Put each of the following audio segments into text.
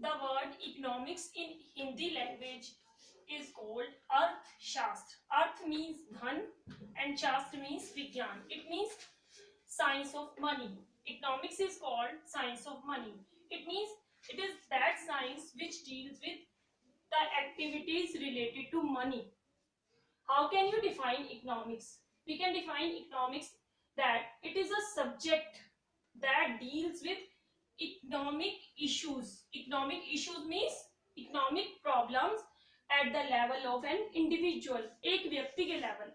The word economics in Hindi language is called Arthashastra. Arth means dhan and Shastra means Vigyan. It means science of money. Economics is called science of money. It means it is that science which deals with the activities related to money. How can you define economics? We can define economics that it is a subject that deals with economic issues. Economic issues means economic problems at the level of an individual. एक व्यक्ति के level,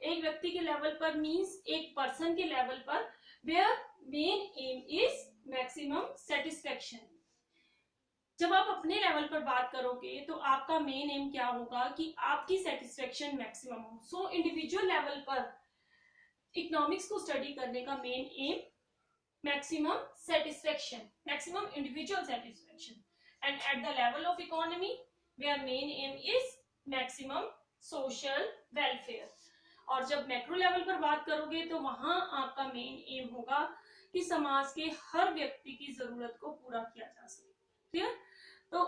एक व्यक्ति के level पर means एक person के level पर, where main aim is maximum satisfaction. जब आप अपने लेवल पर बात करोगे तो आपका मेन एम क्या होगा कि आपकी सेटिस्फेक्शन मैक्सिमम हो. सो इंडिविजुअल लेवल पर इकोनॉमिक्स को स्टडी करने का main M maximum satisfaction, maximum individual satisfaction, and at the level of economy where main aim is maximum social welfare. और जब मैक्रो लेवल पर बात करोगे तो वहां आपका मेन एम होगा कि समाज के हर व्यक्ति की जरूरत को पूरा किया जा सके. क्लियर? तो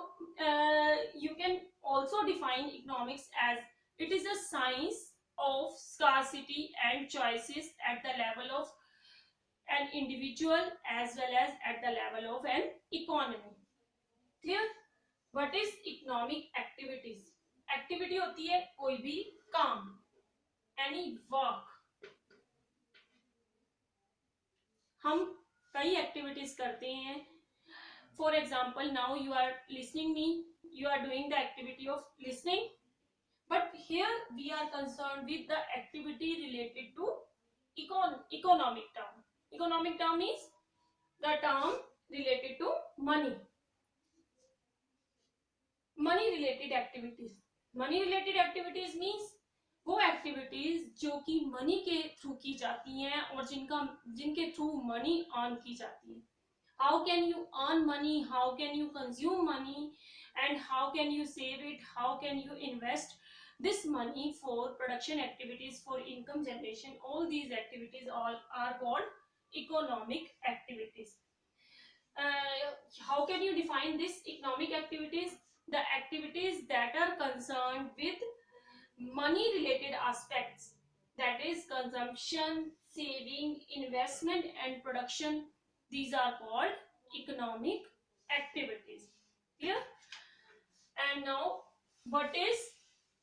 you can also define economics as it is a science of scarcity and choices at the level of an individual as well as at the level of an economy. Clear? What is economic activities? Activity होती है कोई भी काम, any work. हम कई activities करते हैं. For example, now you are listening me, you are doing the activity of listening, but here we are concerned with the activity related to economic term. Economic term is the term related to money. Money related activities. Money related activities means वो activities जो कि money के through की जाती हैं और जिनके through money earn की जाती है. How can you earn money? How can you consume money? And how can you save it? How can you invest this money for production activities, for income generation? All these activities all are called economic activities. How can you define this economic activities? The activities that are concerned with money related aspects, that is consumption, saving, investment and production, these are called economic activities. Clear? And now what is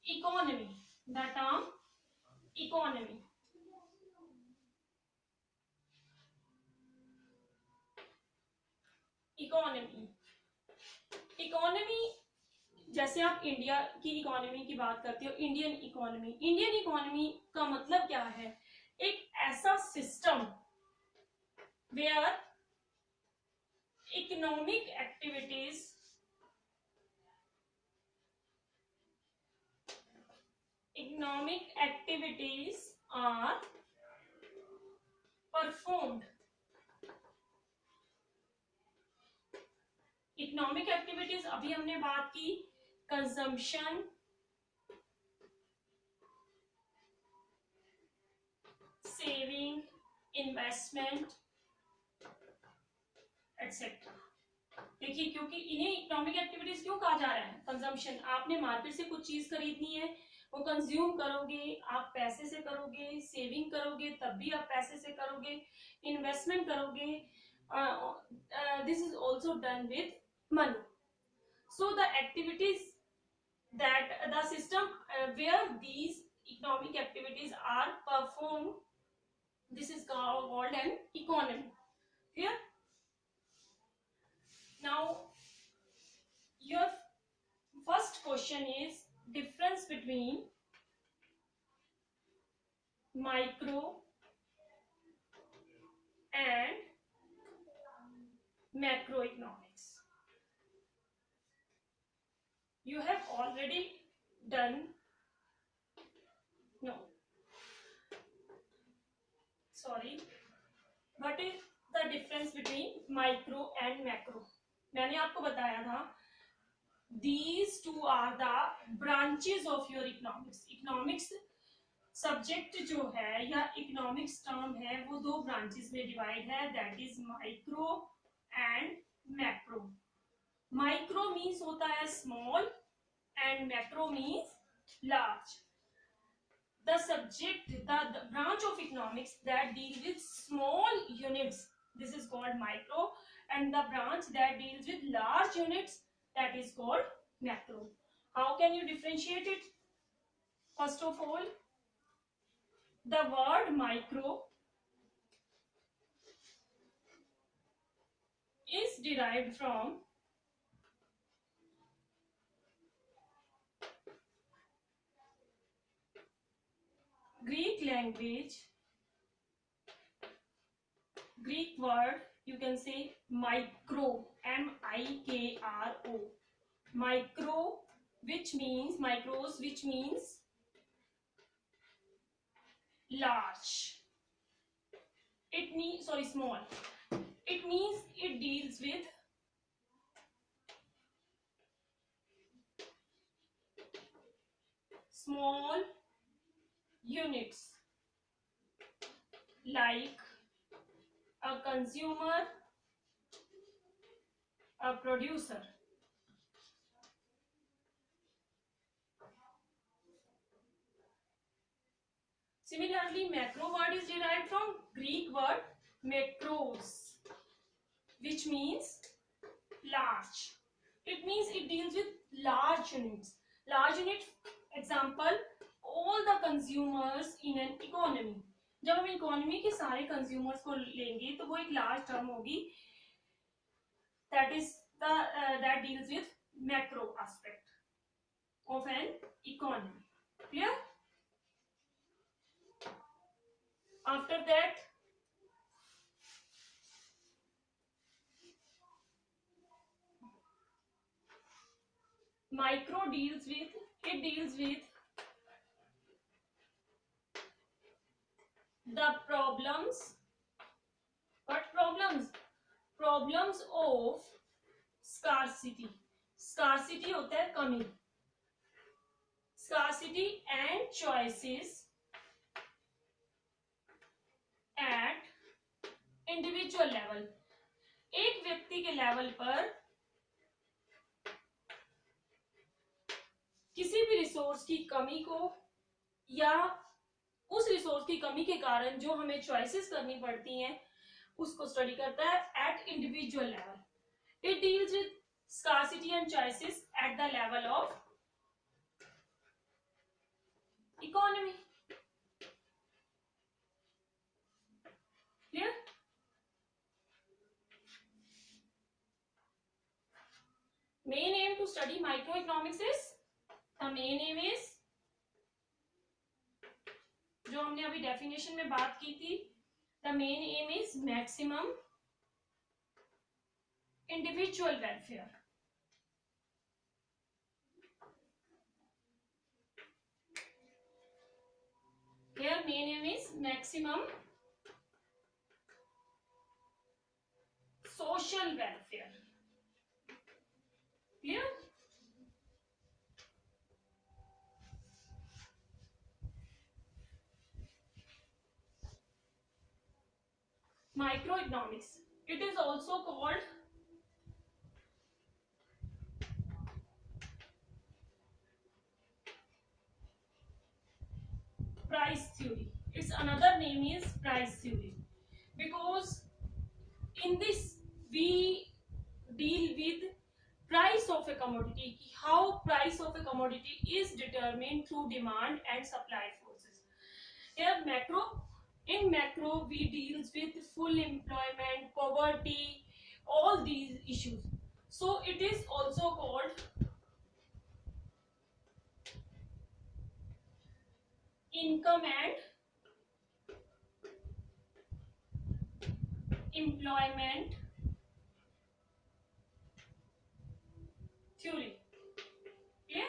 economy? The term economy. Economy जैसे आप India की economy की बात करते हो, Indian economy का मतलब क्या है? एक ऐसा system where economic activities are performed. Economic activities अभी हमने बात की, कंजम्पशन, सेविंग, इन्वेस्टमेंट एटसेट्रा. देखिए, क्योंकि इन्हें इकोनॉमिक एक्टिविटीज क्यों कहा जा रहा है? कंजम्पशन, आपने मार्केट से कुछ चीज खरीदनी है, वो कंज्यूम करोगे, आप पैसे से करोगे. सेविंग करोगे तब भी आप पैसे से करोगे. इन्वेस्टमेंट करोगे, this is also done with money. So the activities that the system where these economic activities are performed, this is called an economy. Clear? Now your first question is difference between micro and macroeconomics. You have already done, no, sorry, what is the difference between micro and macro? मैंने आपको बताया था these two are the branches of your economics. Economics subject जो है या economics term है वो दो ब्रांचेस में डिवाइड है, that is micro and macro. Micro means होता है small and macro means large. The subject, the branch of economics that deal with small units, this is called micro, and the branch that deals with large units, that is called macro. How can you differentiate it? First of all, the word micro is derived from Greek language, Greek word, you can say micro, M-I-K-R-O, micro, which means micros, which means large. It means, sorry, small. It means it deals with small units like a consumer, a producer. Similarly, macro word is derived from Greek word makros, which means large. It means it deals with large units. Large unit, example, all the consumers in an economy. जब हम economy के सारे consumers को लेंगे तो वो एक large term होगी. That is that deals with macro aspect of an economy. Clear? After that, micro deals with the problems. What problems? Problems of scarcity. Scarcity होता है कमी. Scarcity and choices at individual level. एक व्यक्ति के level पर किसी भी resource की कमी को या उस रिसोर्स की कमी के कारण जो हमें चॉइसेस करनी पड़ती हैं उसको स्टडी करता है at individual level. It deals with scarcity and choices at the level of economy. Clear? Main aim to study micro economics is, the main aim is, जो हमने अभी डेफिनेशन में बात की थी, the main aim is maximum individual welfare. Here main aim is maximum social welfare. Clear? Microeconomics. It is also called price theory. Its another name is price theory because in this we deal with price of a commodity, how price of a commodity is determined through demand and supply forces. Here in macro we deals with full employment, poverty, all these issues. So it is also called income and employment theory. Clear?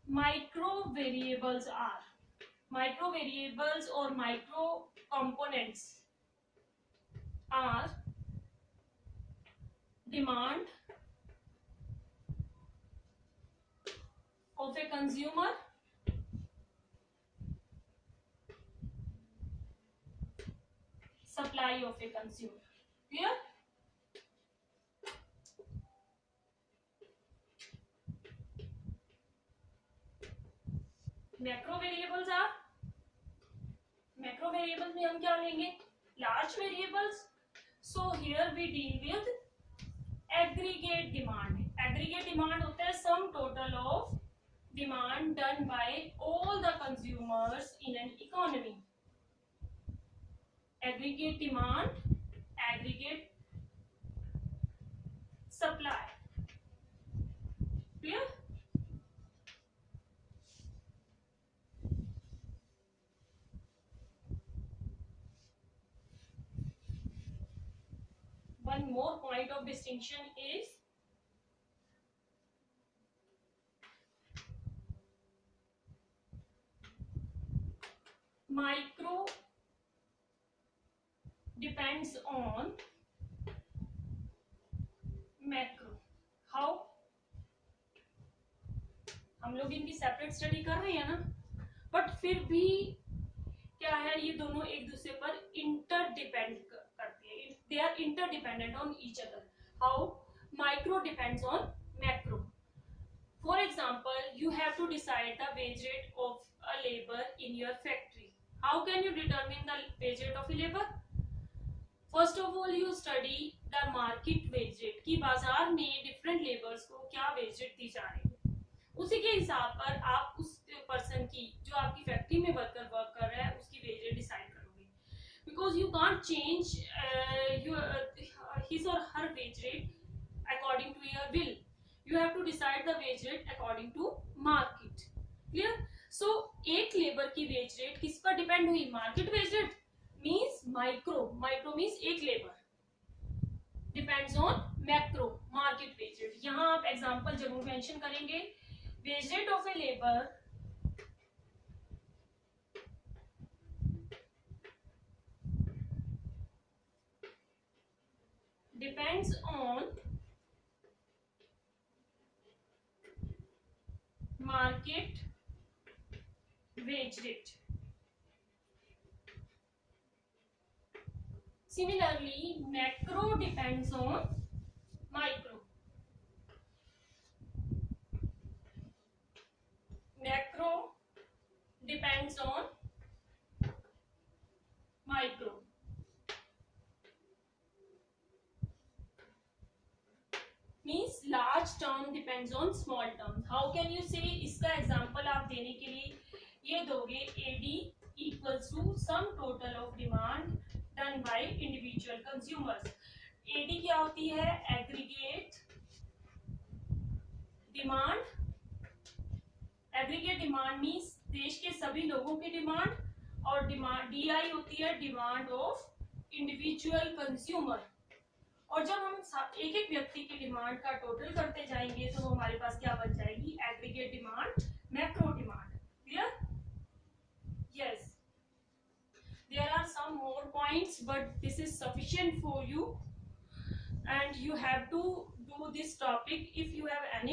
Micro variables or micro components are demand of a consumer, supply of a consumer. Clear? Macro variables are, macro variables में हम क्या लेंगे? Large variables. So here we deal with aggregate demand. Aggregate demand होता है sum total of demand done by all the consumers in an economy. Aggregate demand, aggregate supply. Clear? One more point of distinction is micro depends on macro. How? हम लोग इनकी separate study कर रहे हैं ना, but फिर भी क्या है, ये दोनों एक दूसरे पर इंटरडिपेंड करते हैं. They are interdependent on each other. How? Micro depends on macro. For example, you have to decide the wage rate of a labour in your factory. How can you determine the wage rate of a labour? First of all you study the market wage rate, कि बाजार में different labours को क्या wage rate दी जा रही है. उसी के हिसाब पर आप उस पर्सन की, जो आपकी फैक्ट्री में वर्कर वर्क कर रहा है, उसकी वेज रेट डिसाइड करोगे. Because you can't change his or her wage rate according to your will. You have to decide the wage rate according to market. Clear? So एक labour की wage rate किस पर depend हुई? Market wage rate. Means micro, micro means एक labour, depends on macro, market wage rate. यहाँ आप example जरूर mention करेंगे. Wage rate of a labor depends on market wage rate. Similarly, macro depends on micro. Macro depends on micro. Means large term depends on small term. How can you say? इसका example आप देने के लिए ये दोगे, AD equals to sum total of demand done by individual consumers. AD क्या होती है? Aggregate demand. Aggregate demand means देश के सभी लोगों की डिमांड, और डिमांड DI होती है डिमांड ऑफ इंडिविजुअल कंज्यूमर. और जब हम एक एक व्यक्ति की डिमांड का टोटल करते जाएंगे तो हमारे पास क्या बन जाएगी? Aggregate demand, macro demand. Clear? Yes. There are some more points but this is sufficient for you and you have to do this topic. If you have any